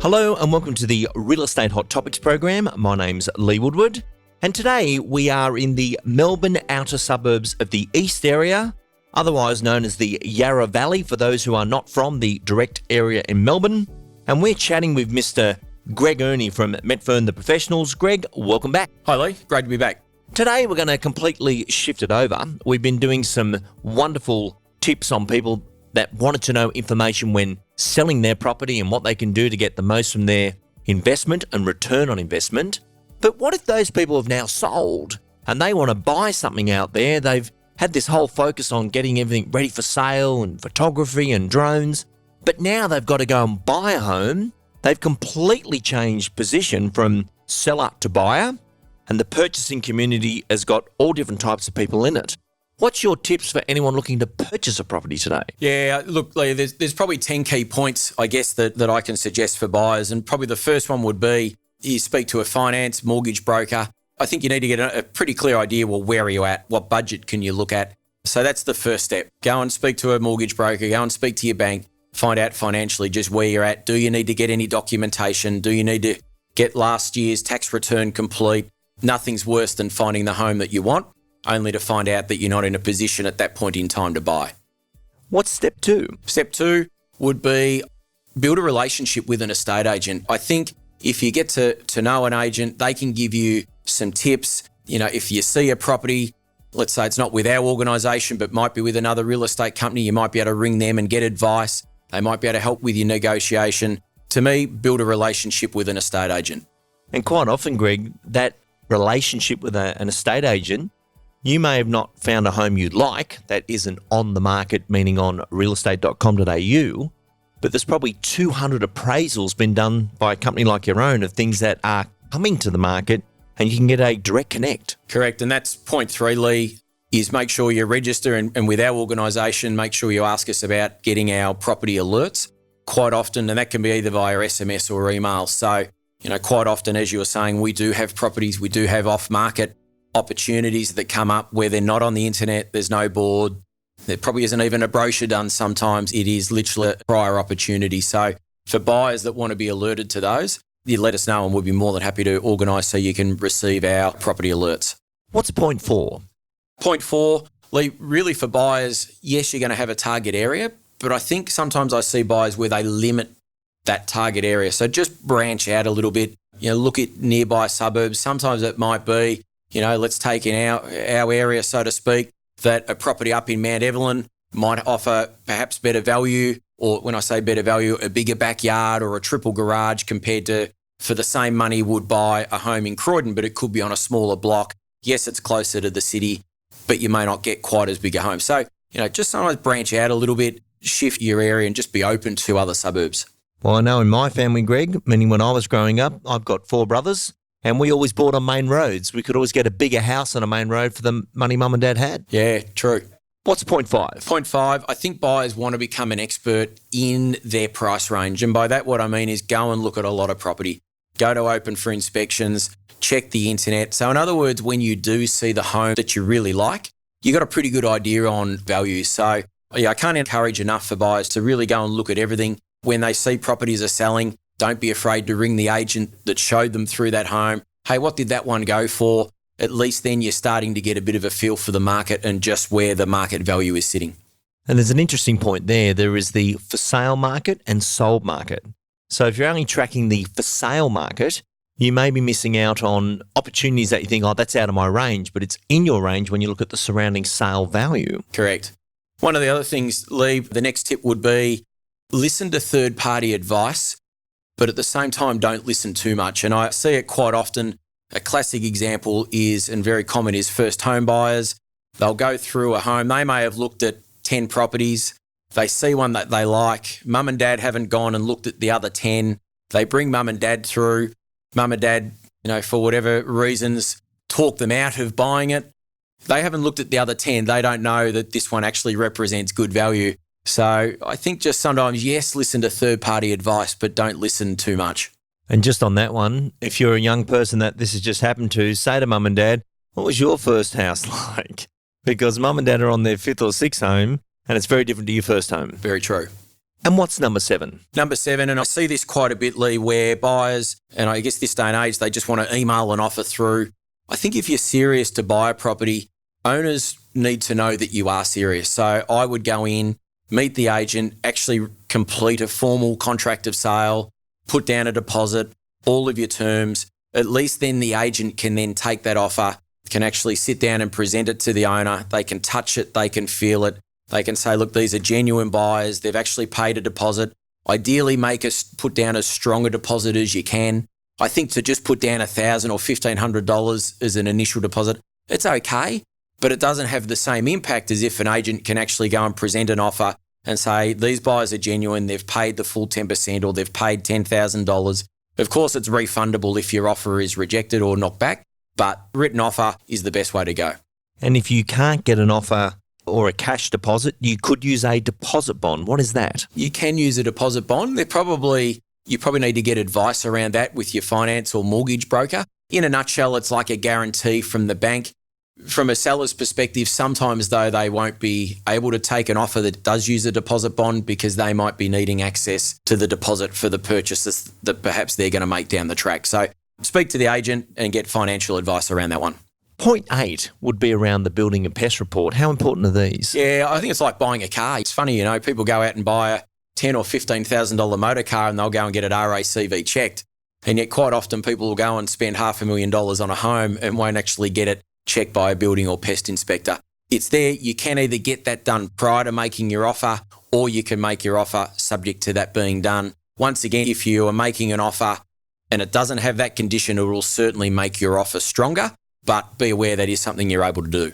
Hello and welcome to the Real Estate Hot Topics program. My name's Lee Woodward, and today we are in the Melbourne outer suburbs of the East area, otherwise known as the Yarra Valley for those who are not from the direct area in Melbourne. And we're chatting with Mr. Greg Ernie from Metfern The Professionals. Greg, welcome back. Hi Lee, great to be back. Today we're going to completely shift it over. We've been doing some wonderful tips on people that wanted to know information when selling their property and what they can do to get the most from their investment and return on investment. But what if those people have now sold and they want to buy something out there? They've had this whole focus on getting everything ready for sale and photography and drones, but now they've got to go and buy a home. They've completely changed position from seller to buyer, and the purchasing community has got all different types of people in it. What's your tips for anyone looking to purchase a property today? Yeah, look, Lee, there's probably 10 key points, I guess, that I can suggest for buyers. And probably the first one would be you speak to a finance mortgage broker. I think you need to get a pretty clear idea, well, where are you at? What budget can you look at? So that's the first step. Go and speak to a mortgage broker, go and speak to your bank, find out financially just where you're at. Do you need to get any documentation? Do you need to get last year's tax return complete? Nothing's worse than finding the home that you want, only to find out that you're not in a position at that point in time to buy. What's step two? Step two would be build a relationship with an estate agent. I think if you get to know an agent, they can give you some tips. You know, if you see a property, let's say it's not with our organisation, but might be with another real estate company, you might be able to ring them and get advice. They might be able to help with your negotiation. To me, build a relationship with an estate agent. And quite often, Greg, that relationship with an estate agent, you may have not found a home you like that isn't on the market, meaning on realestate.com.au, but there's probably 200 appraisals been done by a company like your own of things that are coming to the market, and you can get a direct connect. Correct. And that's point three, Lee, is make sure you register and with our organisation, make sure you ask us about getting our property alerts quite often, and that can be either via SMS or email. So, you know, quite often, as you were saying, we do have properties, we do have off-market opportunities that come up where they're not on the internet, there's no board, there probably isn't even a brochure done sometimes. It is literally a prior opportunity. So for buyers that want to be alerted to those, you let us know and we'll be more than happy to organise so you can receive our property alerts. What's point four? Point four, Lee, really for buyers, yes, you're going to have a target area, but I think sometimes I see buyers where they limit that target area. So just branch out a little bit, you know, look at nearby suburbs. Sometimes it might be, you know, let's take in our area, so to speak, that a property up in Mount Evelyn might offer perhaps better value, or when I say better value, a bigger backyard or a triple garage compared to, for the same money, would buy a home in Croydon, but it could be on a smaller block. Yes, it's closer to the city, but you may not get quite as big a home. So, you know, just sometimes branch out a little bit, shift your area and just be open to other suburbs. Well, I know in my family, Greg, meaning when I was growing up, I've got 4 brothers, and we always bought on main roads. We could always get a bigger house on a main road for the money mum and dad had. Yeah, true. What's point five? Point five, I think buyers want to become an expert in their price range. And by that, what I mean is go and look at a lot of property. Go to open for inspections, check the internet. So in other words, when you do see the home that you really like, you got a pretty good idea on value. So yeah, I can't encourage enough for buyers to really go and look at everything. When they see properties are selling, don't be afraid to ring the agent that showed them through that home. Hey, what did that one go for? At least then you're starting to get a bit of a feel for the market and just where the market value is sitting. And there's an interesting point there. There is the for sale market and sold market. So if you're only tracking the for sale market, you may be missing out on opportunities that you think, oh, that's out of my range, but it's in your range when you look at the surrounding sale value. Correct. One of the other things, Lee, the next tip would be listen to third-party advice, but at the same time, don't listen too much. And I see it quite often. A classic example is, and very common, is first home buyers. They'll go through a home. They may have looked at 10 properties. They see one that they like. Mum and dad haven't gone and looked at the other 10. They bring mum and dad through. Mum and dad, you know, for whatever reasons, talk them out of buying it. They haven't looked at the other 10. They don't know that this one actually represents good value. So I think just sometimes, yes, listen to third-party advice, but don't listen too much. And just on that one, if you're a young person that this has just happened to, say to mum and dad, what was your first house like? Because mum and dad are on their 5th or 6th home, and it's very different to your first home. Very true. And what's number 7? Number 7, and I see this quite a bit, Lee, where buyers, and I guess this day and age, they just want to email an offer through. I think if you're serious to buy a property, owners need to know that you are serious. So I would go in, meet the agent, actually complete a formal contract of sale, put down a deposit, all of your terms. At least then the agent can then take that offer, can actually sit down and present it to the owner. They can touch it, they can feel it. They can say, look, these are genuine buyers. They've actually paid a deposit. Ideally, put down as strong a deposit as you can. I think to just put down $1,000 or $1,500 as an initial deposit, it's okay, but it doesn't have the same impact as if an agent can actually go and present an offer and say, these buyers are genuine, they've paid the full 10% or they've paid $10,000. Of course, it's refundable if your offer is rejected or knocked back, but written offer is the best way to go. And if you can't get an offer or a cash deposit, you could use a deposit bond. What is that? You can use a deposit bond. You probably need to get advice around that with your finance or mortgage broker. In a nutshell, it's like a guarantee from the bank. From a seller's perspective, sometimes though they won't be able to take an offer that does use a deposit bond because they might be needing access to the deposit for the purchases that perhaps they're going to make down the track. So speak to the agent and get financial advice around that one. Point 8 would be around the building and pest report. How important are these? Yeah, I think it's like buying a car. It's funny, people go out and buy a $10,000 or $15,000 motor car and they'll go and get it RACV checked. And yet quite often people will go and spend $500,000 on a home and won't actually get it checked by a building or pest inspector. It's there. You can either get that done prior to making your offer or you can make your offer subject to that being done. Once again, if you are making an offer and it doesn't have that condition, it will certainly make your offer stronger. But be aware that is something you're able to do.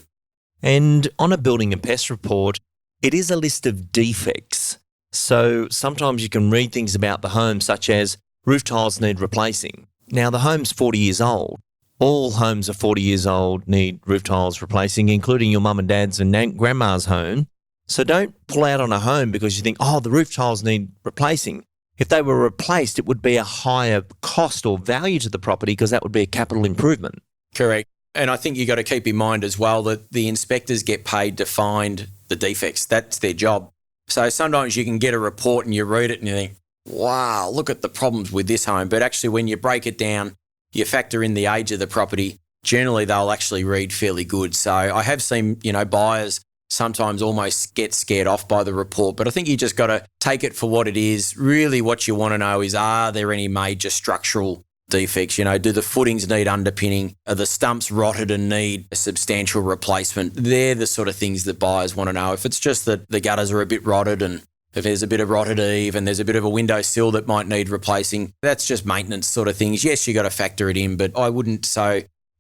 And on a building and pest report, it is a list of defects. So sometimes you can read things about the home such as roof tiles need replacing. Now the home's 40 years old. All homes are 40 years old, need roof tiles replacing, including your mum and dad's and grandma's home. So don't pull out on a home because you think, the roof tiles need replacing. If they were replaced, it would be a higher cost or value to the property because that would be a capital improvement. Correct. And I think you got to keep in mind as well that the inspectors get paid to find the defects. That's their job. So sometimes you can get a report and you read it and you think, wow, look at the problems with this home. But actually when you break it down, you factor in the age of the property, generally they'll actually read fairly good. So I have seen, buyers sometimes almost get scared off by the report, but I think you just got to take it for what it is. Really what you want to know is, are there any major structural defects? Do the footings need underpinning? Are the stumps rotted and need a substantial replacement? They're the sort of things that buyers want to know. If it's just that the gutters are a bit rotted and if there's a bit of rotted eave and there's a bit of a window sill that might need replacing, that's just maintenance sort of things. Yes, you got to factor it in, but I wouldn't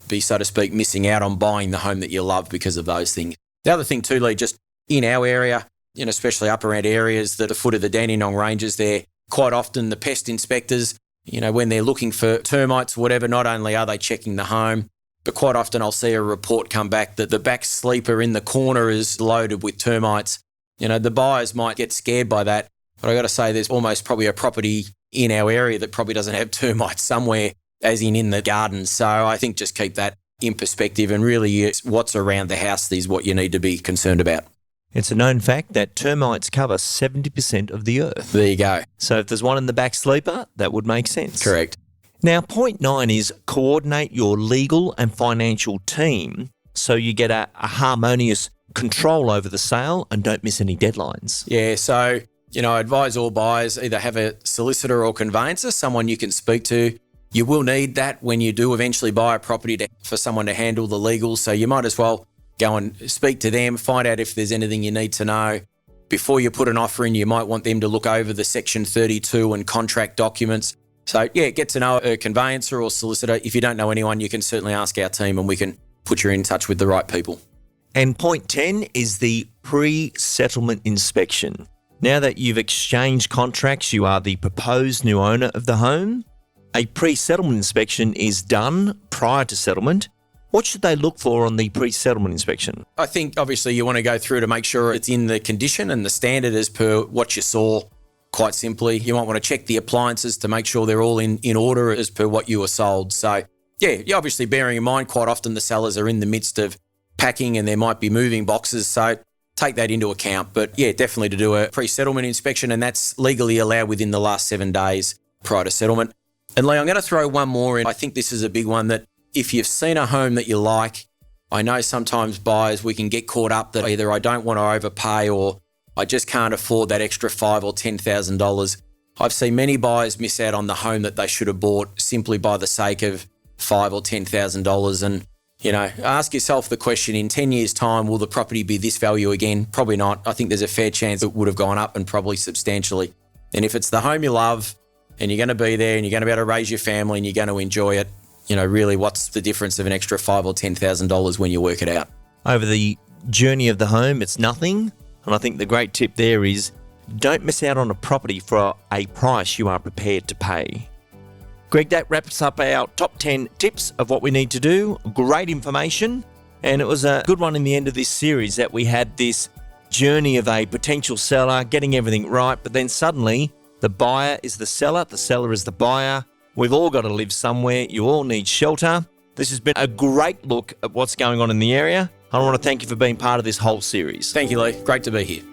be, so to speak, missing out on buying the home that you love because of those things. The other thing too, Lee, just in our area, especially up around areas that are foot of the Dandenong Ranges there, quite often the pest inspectors, when they're looking for termites or whatever, not only are they checking the home, but quite often I'll see a report come back that the back sleeper in the corner is loaded with termites. The buyers might get scared by that, but I got to say there's almost probably a property in our area that probably doesn't have termites somewhere, as in the garden. So I think just keep that in perspective and really what's around the house is what you need to be concerned about. It's a known fact that termites cover 70% of the earth. There you go. So if there's one in the back sleeper, that would make sense. Correct. Now, point 9 is coordinate your legal and financial team so you get a harmonious control over the sale and don't miss any deadlines. Yeah, so, I advise all buyers either have a solicitor or conveyancer, someone you can speak to. You will need that when you do eventually buy a property for someone to handle the legals, so you might as well go and speak to them, find out if there's anything you need to know. Before you put an offer in, you might want them to look over the Section 32 and contract documents. So, get to know a conveyancer or solicitor. If you don't know anyone, you can certainly ask our team and we can put you in touch with the right people. And point 10 is the pre-settlement inspection. Now that you've exchanged contracts, you are the proposed new owner of the home. A pre-settlement inspection is done prior to settlement. What should they look for on the pre-settlement inspection? I think obviously you want to go through to make sure it's in the condition and the standard as per what you saw. Quite simply, you might want to check the appliances to make sure they're all in order as per what you were sold. So, you're obviously bearing in mind quite often the sellers are in the midst of packing and there might be moving boxes. So take that into account. But yeah, definitely to do a pre-settlement inspection, and that's legally allowed within the last 7 days prior to settlement. And Lee, I'm going to throw one more in. I think this is a big one, that if you've seen a home that you like, I know sometimes buyers, we can get caught up that either I don't want to overpay or I just can't afford that extra $5,000 or $10,000. I've seen many buyers miss out on the home that they should have bought simply by the sake of $5,000 or $10,000. And, ask yourself the question, in 10 years' time, will the property be this value again? Probably not. I think there's a fair chance it would have gone up, and probably substantially. And if it's the home you love and you're going to be there and you're going to be able to raise your family and you're going to enjoy it, really what's the difference of an extra $5,000 or $10,000 when you work it out? Over the journey of the home, it's nothing. And I think the great tip there is don't miss out on a property for a price you are prepared to pay. Greg, that wraps up our top 10 tips of what we need to do. Great information. And it was a good one in the end of this series that we had this journey of a potential seller, getting everything right, but then suddenly the buyer is the seller is the buyer. We've all got to live somewhere. You all need shelter. This has been a great look at what's going on in the area. I want to thank you for being part of this whole series. Thank you, Lee. Great to be here.